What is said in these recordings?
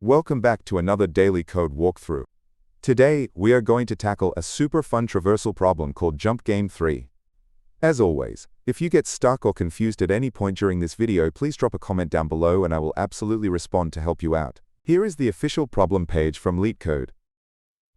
Welcome back to another daily code walkthrough. Today, we are going to tackle a super fun traversal problem called Jump Game 3. As always, if you get stuck or confused at any point during this video, please drop a comment down below and I will absolutely respond to help you out. Here is the official problem page from Leetcode.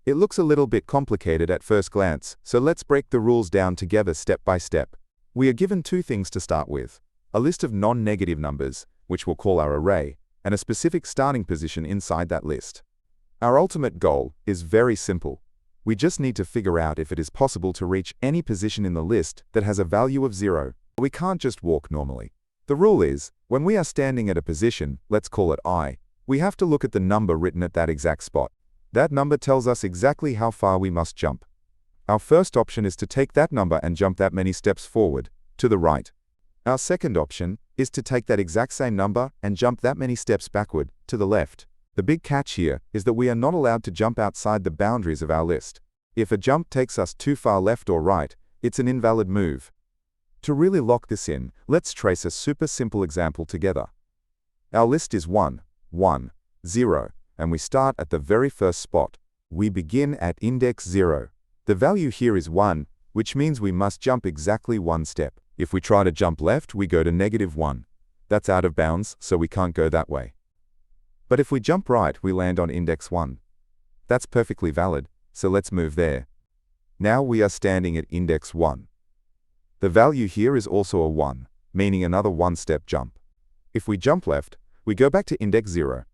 It looks a little bit complicated at first glance, so let's break the rules down together step by step. We are given two things to start with: a list of non-negative numbers, which we'll call our array, and a specific starting position inside that list. Our ultimate goal is very simple. We just need to figure out if it is possible to reach any position in the list that has a value of 0. We can't just walk normally. The rule is, when we are standing at a position, let's call it I, we have to look at the number written at that exact spot. That number tells us exactly how far we must jump. Our first option is to take that number and jump that many steps forward, to the right. Our second option is to take that exact same number and jump that many steps backward, to the left. The big catch here is that we are not allowed to jump outside the boundaries of our list. If a jump takes us too far left or right, it's an invalid move. To really lock this in, let's trace a super simple example together. Our list is 1, 1, 0, and we start at the very first spot. We begin at index 0. The value here is 1, which means we must jump exactly one step. If we try to jump left, we go to -1. That's out of bounds, so we can't go that way. But if we jump right, we land on index 1. That's perfectly valid, so let's move there. Now we are standing at index 1. The value here is also a 1, meaning another one-step jump. If we jump left, we go back to index 0.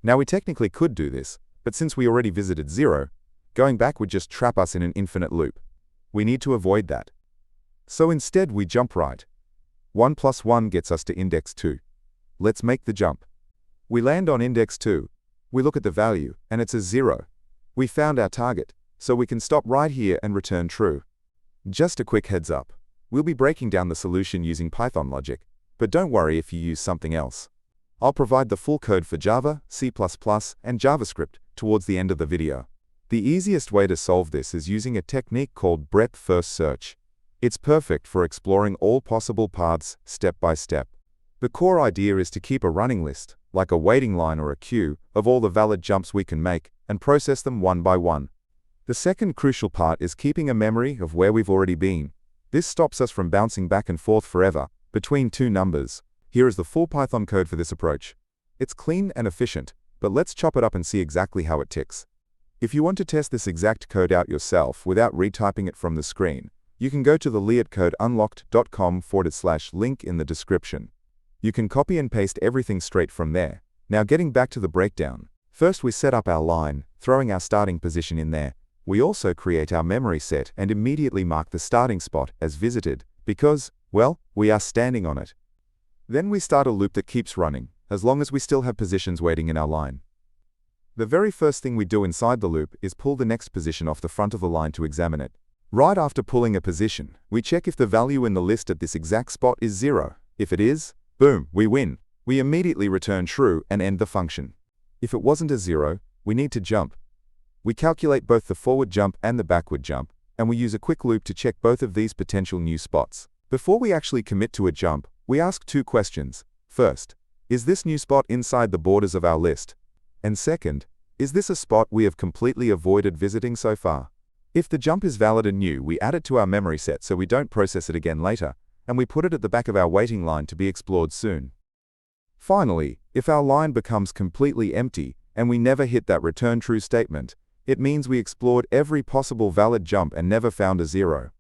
Now we technically could do this, but since we already visited 0, going back would just trap us in an infinite loop. We need to avoid that. So instead we jump right. 1 plus 1 gets us to index 2. Let's make the jump. We land on index 2. We look at the value, and it's a 0. We found our target, so we can stop right here and return true. Just a quick heads up. We'll be breaking down the solution using Python logic, but don't worry if you use something else. I'll provide the full code for Java, C++, and JavaScript towards the end of the video. The easiest way to solve this is using a technique called breadth-first search. It's perfect for exploring all possible paths step by step. The core idea is to keep a running list, like a waiting line or a queue, of all the valid jumps we can make and process them one by one. The second crucial part is keeping a memory of where we've already been. This stops us from bouncing back and forth forever between two numbers. Here is the full Python code for this approach. It's clean and efficient, but let's chop it up and see exactly how it ticks. If you want to test this exact code out yourself without retyping it from the screen, you can go to the leetcodeunlocked.com/link in the description. You can copy and paste everything straight from there. Now getting back to the breakdown. First we set up our line, throwing our starting position in there. We also create our memory set and immediately mark the starting spot as visited because, well, we are standing on it. Then we start a loop that keeps running, as long as we still have positions waiting in our line. The very first thing we do inside the loop is pull the next position off the front of the line to examine it. Right after pulling a position, we check if the value in the list at this exact spot is 0. If it is, boom, we win. We immediately return true and end the function. If it wasn't a 0, we need to jump. We calculate both the forward jump and the backward jump, and we use a quick loop to check both of these potential new spots. Before we actually commit to a jump, we ask two questions. First, is this new spot inside the borders of our list? And second, is this a spot we have completely avoided visiting so far? If the jump is valid and new, we add it to our memory set so we don't process it again later, and we put it at the back of our waiting line to be explored soon. Finally, if our line becomes completely empty and we never hit that return true statement, it means we explored every possible valid jump and never found a 0.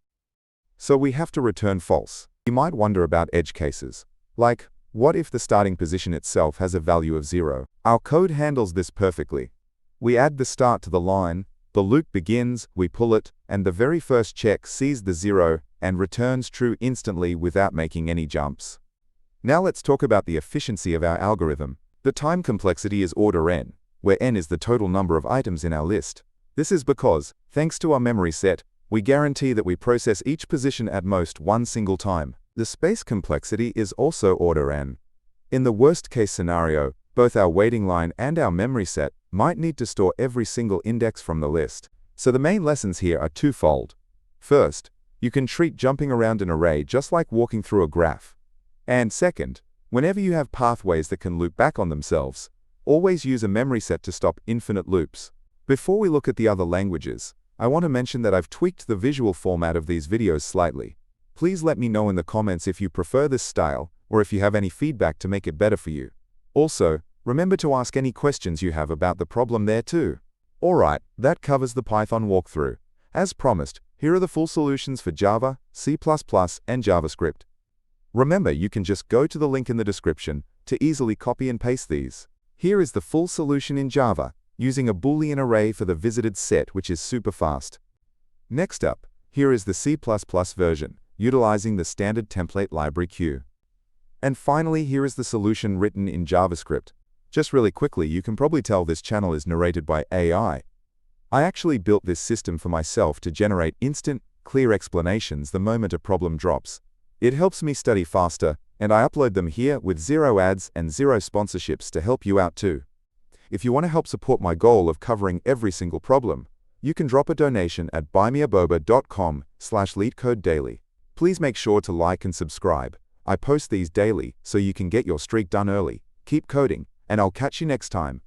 So we have to return false. You might wonder about edge cases. Like, what if the starting position itself has a value of 0? Our code handles this perfectly. We add the start to the line, the loop begins, we pull it, and the very first check sees the 0 and returns true instantly without making any jumps. Now let's talk about the efficiency of our algorithm. The time complexity is order n, where n is the total number of items in our list. This is because, thanks to our memory set, we guarantee that we process each position at most one single time. The space complexity is also order n. In the worst-case scenario, both our waiting line and our memory set might need to store every single index from the list. So the main lessons here are twofold. First, you can treat jumping around an array just like walking through a graph. And second, whenever you have pathways that can loop back on themselves, Always use a memory set to stop infinite loops. Before we look at the other languages, I want to mention that I've tweaked the visual format of these videos slightly. Please let me know in the comments if you prefer this style, or if you have any feedback to make it better for you. Also, remember to ask any questions you have about the problem there too. Alright, that covers the Python walkthrough. As promised, here are the full solutions for Java, C++, and JavaScript. Remember, you can just go to the link in the description to easily copy and paste these. Here is the full solution in Java, using a Boolean array for the visited set, which is super fast. Next up, here is the C++ version, utilizing the standard template library queue. And finally, here is the solution written in JavaScript. Just really quickly, you can probably tell this channel is narrated by AI. I actually built this system for myself to generate instant, clear explanations the moment a problem drops. It helps me study faster, and I upload them here with 0 ads and 0 sponsorships to help you out too. If you want to help support my goal of covering every single problem, you can drop a donation at buymeaboba.com/leetcodedaily. Please make sure to like and subscribe. I post these daily so you can get your streak done early. Keep coding, and I'll catch you next time.